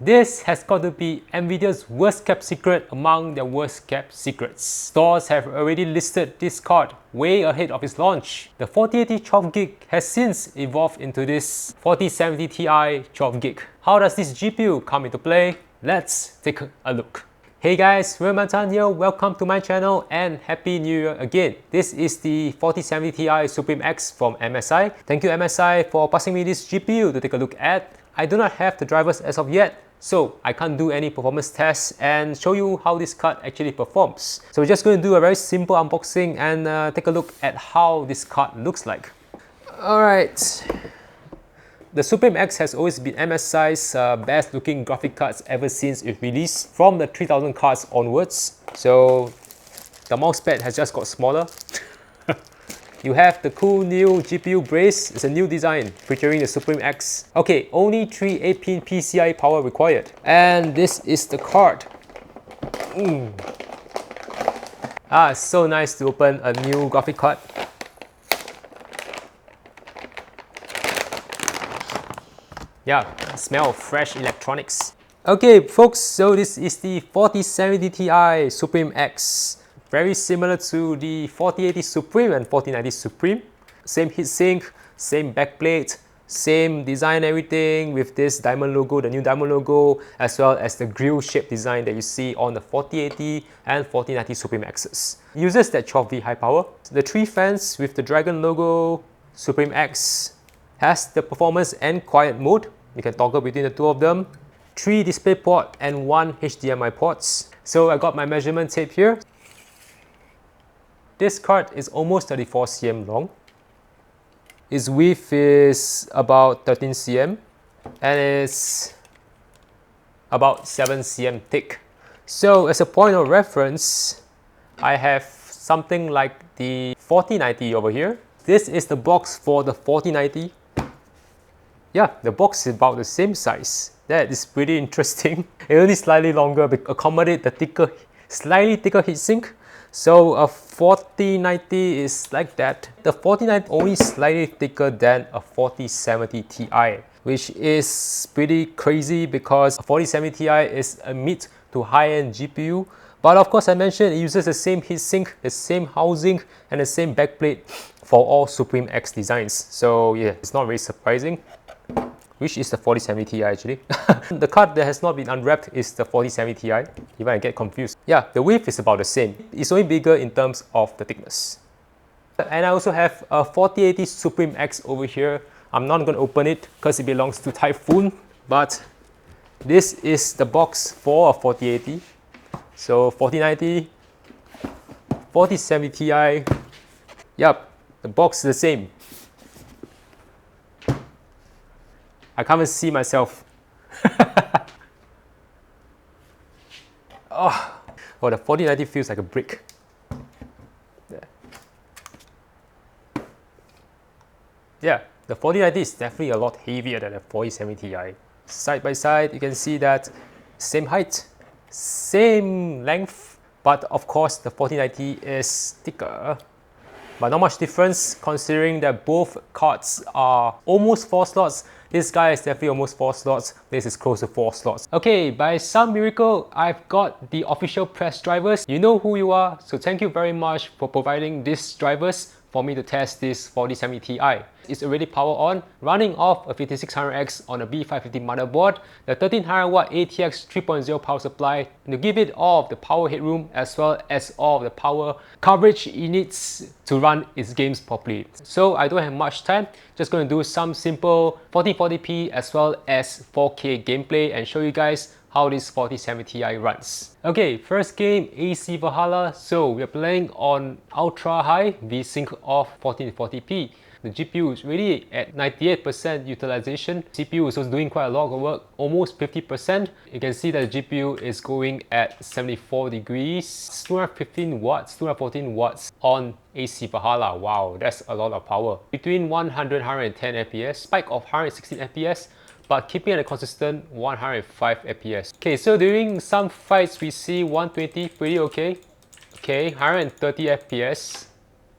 This has got to be NVIDIA's worst kept secret among their worst kept secrets. Stores have already listed this card way ahead of its launch. The 4080 12GB has since evolved into this 4070 Ti 12GB. How does this GPU come into play? Let's take a look. Hey guys, Realmeltan here, welcome to my channel and Happy New Year again. This is the 4070 Ti Suprim X from MSI. Thank you MSI for passing me this GPU to take a look at. I do not have the drivers as of yet, so I can't do any performance tests and show you how this card actually performs. So we're just going to do a very simple unboxing and take a look at how this card looks like. Alright. The Suprim X has always been MSI's best looking graphic cards ever since it released from the 3000 cards onwards. So the mousepad has just got smaller. You have the cool new GPU brace. It's a new design featuring the Suprim X. Okay, only 3 8-pin PCIe power required. And this is the card. It's so nice to open a new graphic card. Yeah, smell of fresh electronics. Okay folks, so this is the 4070 Ti Suprim X. Very similar to the 4080 Suprim and 4090 Suprim. Same heatsink, same backplate, same design, everything with this diamond logo, the new diamond logo, as well as the grille shape design that you see on the 4080 and 4090 Suprim X's. Uses that 12V high power. The 3 fans with the dragon logo, Suprim X has the performance and quiet mode. You can toggle between the two of them. 3 DisplayPort and 1 HDMI ports. So I got my measurement tape here. This card is almost 34 cm long. Its width is about 13 cm and it's about 7 cm thick. So as a point of reference, I have something like the 4090 over here. This is the box for the 4090. Yeah, the box is about the same size. That is pretty interesting. It only slightly longer to accommodate the slightly thicker heatsink. So a 4090 is like that. The 4090 only slightly thicker than a 4070 Ti, which is pretty crazy because a 4070 Ti is a mid to high-end GPU. But of course, I mentioned it uses the same heatsink, the same housing, and the same backplate for all Suprim X designs. So yeah, it's not very surprising. Which is the 4070 Ti actually. The card that has not been unwrapped is the 4070 Ti, even I get confused. Yeah, the width is about the same. It's only bigger in terms of the thickness. And I also have a 4080 Suprim X over here. I'm not going to open it because it belongs to Typhoon, but this is the box for a 4080. So 4090, 4070 Ti, yep, the box is the same. I can't even see myself. Oh, the 4090 feels like a brick. Yeah, the 4090 is definitely a lot heavier than the 4070 Ti. Side by side, you can see that same height, same length, but of course the 4090 is thicker. But not much difference considering that both cards are almost 4 slots. This guy is definitely almost 4 slots. This is close to 4 slots. Okay, by some miracle, I've got the official press drivers. You know who you are, so thank you very much for providing these drivers for me to test this 4070 Ti. It's already power on, running off a 5600X on a B550 motherboard, the 1300W ATX 3.0 power supply to give it all of the power headroom as well as all of the power coverage it needs to run its games properly. So I don't have much time, just going to do some simple 1440p as well as 4K gameplay and show you guys how this 4070 Ti runs. Okay, first game AC Valhalla. So we're playing on ultra high VSync of 1440p. The GPU is really at 98% utilization. CPU is also doing quite a lot of work, almost 50%. You can see that the GPU is going at 74 degrees, 215 watts, 214 watts on AC Valhalla. Wow, that's a lot of power. Between 100 and 110 FPS, spike of 116 FPS, but keeping at a consistent 105 FPS. Okay, so during some fights we see 120, pretty okay. Okay, 130 FPS,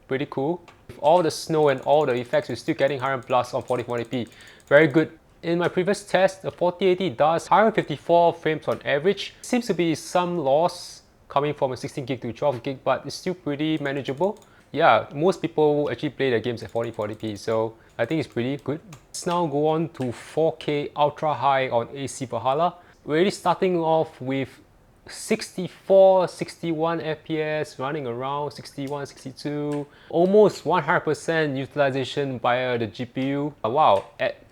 pretty cool. With all the snow and all the effects, we're still getting 100 plus on 4040p. Very good In my previous test, the 4080 does 154 frames on average. Seems to be some loss coming from a 16 gig to 12 gig, but it's still pretty manageable. Yeah, most people actually play their games at 4040p, so I think it's pretty good. Let's now go on to 4K Ultra High on AC Valhalla. We're already starting off with 64, 61 FPS, running around 61, 62, almost 100% utilization via the GPU. Wow,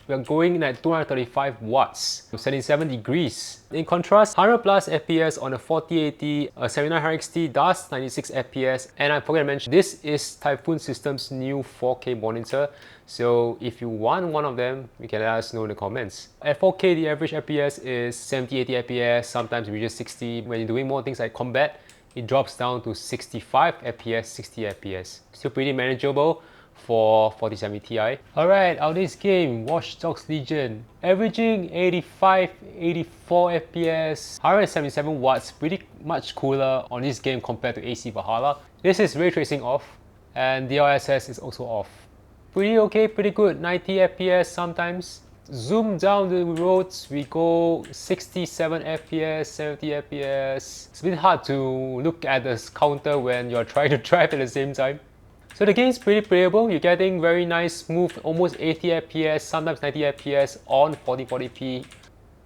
we're going at 235 watts, 77 degrees. In contrast, 100 plus FPS on a 4080, a 7900 XT does 96 FPS. And I forgot to mention, this is Typhoon Systems' new 4K monitor. So if you want one of them, you can let us know in the comments. At 4K, the average FPS is 70, 80 FPS, sometimes it reaches 60. When you're doing more things like combat, it drops down to 65 FPS, 60 FPS. Still pretty manageable for 4070 Ti. Alright, our next game, Watch Dogs Legion. Averaging 85, 84 FPS, 177 watts, pretty much cooler on this game compared to AC Valhalla. This is ray tracing off, and DLSS is also off. Pretty okay, pretty good, 90 FPS sometimes. Zoom down the roads, we go 67 FPS, 70 FPS. It's a bit hard to look at the counter when you're trying to drive at the same time. So the game is pretty playable. You're getting very nice, smooth, almost 80 FPS, sometimes 90 FPS on 4040p.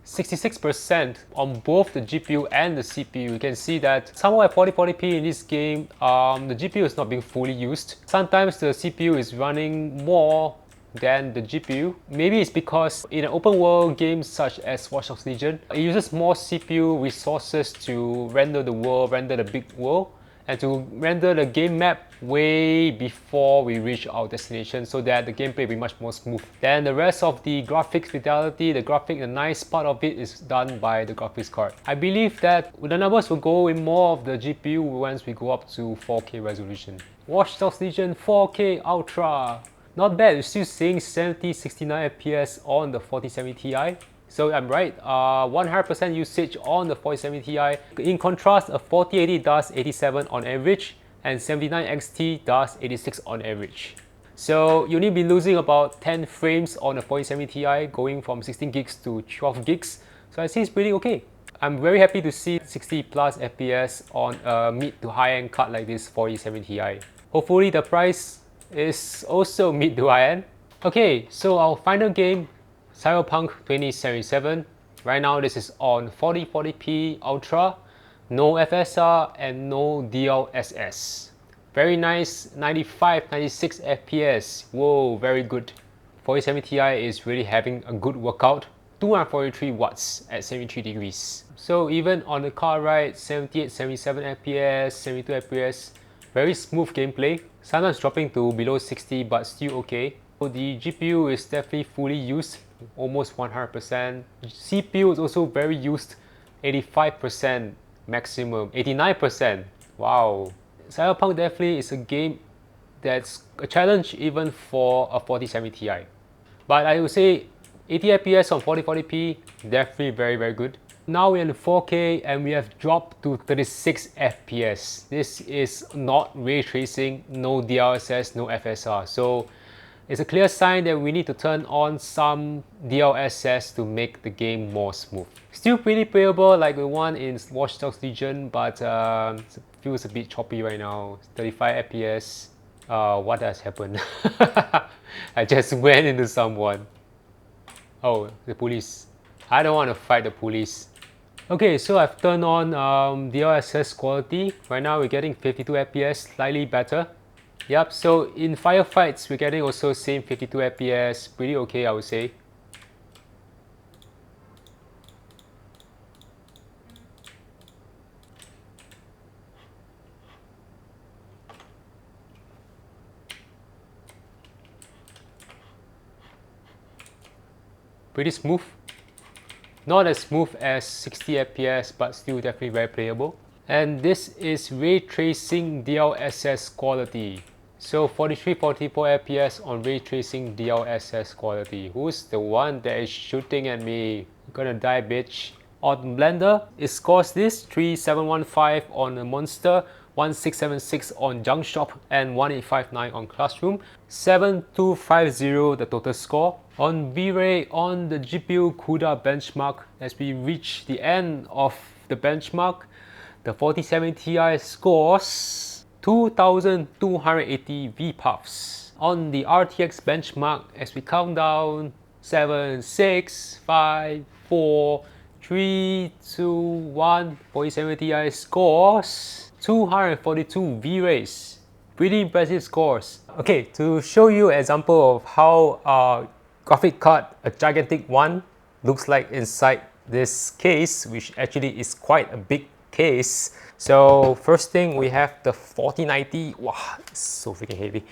66% on both the GPU and the CPU. You can see that somehow at 4040p in this game, the GPU is not being fully used. Sometimes the CPU is running more than the GPU. Maybe it's because in an open world game such as Watch Dogs Legion, it uses more CPU resources to render the world, render the big world, and to render the game map way before we reach our destination, so that the gameplay will be much more smooth. Then the rest of the graphics fidelity, the nice part of it is done by the graphics card. I believe that the numbers will go in more of the GPU once we go up to 4K resolution. Watch Dogs Legion 4K Ultra. Not bad, we're still seeing 70, 69 FPS on the 4070 Ti. So I'm right, 100% usage on the 4070 Ti. In contrast, a 4080 does 87 on average, and 79XT does 86 on average. So you need to be losing about 10 frames on a 4070 Ti, going from 16 gigs to 12 gigs. So I think it's pretty okay. I'm very happy to see 60 plus FPS on a mid to high end card like this 4070 Ti. Hopefully the price is also mid to high end. Okay, so our final game, Cyberpunk 2077. Right now this is on 4040p Ultra, no FSR and no DLSS. Very nice, 95, 96 FPS. Whoa, very good. 4070 Ti is really having a good workout. 243 watts at 73 degrees. So even on the car ride, 78, 77 FPS, 72 FPS. Very smooth gameplay. Sometimes dropping to below 60, but still okay. So the GPU is definitely fully used, almost 100%. CPU is also very used, 85% maximum, 89%. Wow. Cyberpunk definitely is a game that's a challenge even for a 4070 Ti. But I would say 80 FPS on 4040p, definitely very, very good. Now we're in 4K and we have dropped to 36 FPS. This is not ray tracing, no DLSS, no FSR. So it's a clear sign that we need to turn on some DLSS to make the game more smooth. Still pretty playable like the one in Watch Dogs Legion, but it feels a bit choppy right now. 35 FPS. What has happened? I just went into someone. Oh, the police. I don't want to fight the police. Okay, so I've turned on DLSS quality. Right now we're getting 52 FPS, slightly better. Yep, so in firefights we're getting also same 52 FPS, pretty okay I would say. Pretty smooth. Not as smooth as 60 FPS, but still definitely very playable. And this is ray tracing DLSS quality. So 43, 44 FPS on ray tracing DLSS quality. Who's the one that is shooting at me? You're gonna die, bitch. On Blender, it scores this 3715 on a Monster, 1676 on Junk Shop, and 1859 on Classroom. 7250 the total score. On V-Ray, on the GPU CUDA benchmark, as we reach the end of the benchmark, the 4070 Ti scores 2280 VPUFs. On the RTX benchmark, as we count down 7, 6, 5, 4, 3, 2, 1, 4070 Ti scores 242 V-Rays. Pretty impressive scores. Okay, to show you an example of how a graphic card, a gigantic one, looks like inside this case, which actually is quite a big case. So first thing, we have the 4090. Wow, it's so freaking heavy.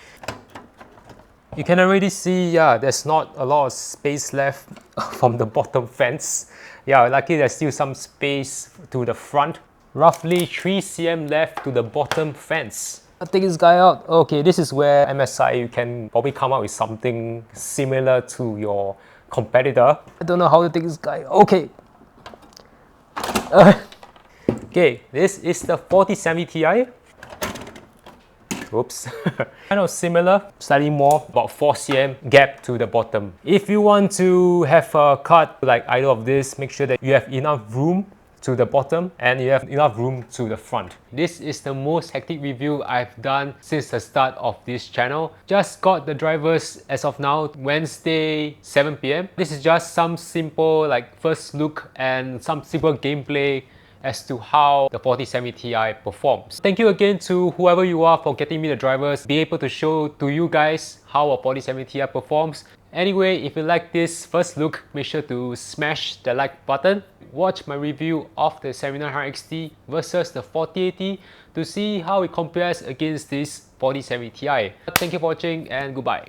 You can already see, yeah, there's not a lot of space left from the bottom fence. Yeah, luckily there's still some space to the front. Roughly 3 cm left to the bottom fence. I'll take this guy out. Okay, this is where MSI, you can probably come up with something similar to your competitor. I don't know how to take this guy. Okay. Okay, this is the 4070 Ti. Oops. Kind of similar, slightly more, about 4 cm gap to the bottom. If you want to have a card like either of this, make sure that you have enough room to the bottom and you have enough room to the front. This is the most hectic review I've done since the start of this channel. Just got the drivers as of now, Wednesday 7 PM. This is just some simple like first look and some simple gameplay as to how the 4070 Ti performs. Thank you again to whoever you are for getting me the drivers, be able to show to you guys how a 4070 Ti performs. Anyway, if you like this first look, make sure to smash the like button. Watch my review of the 7900 XT versus the 4080 to see how it compares against this 4070 Ti. Thank you for watching and goodbye.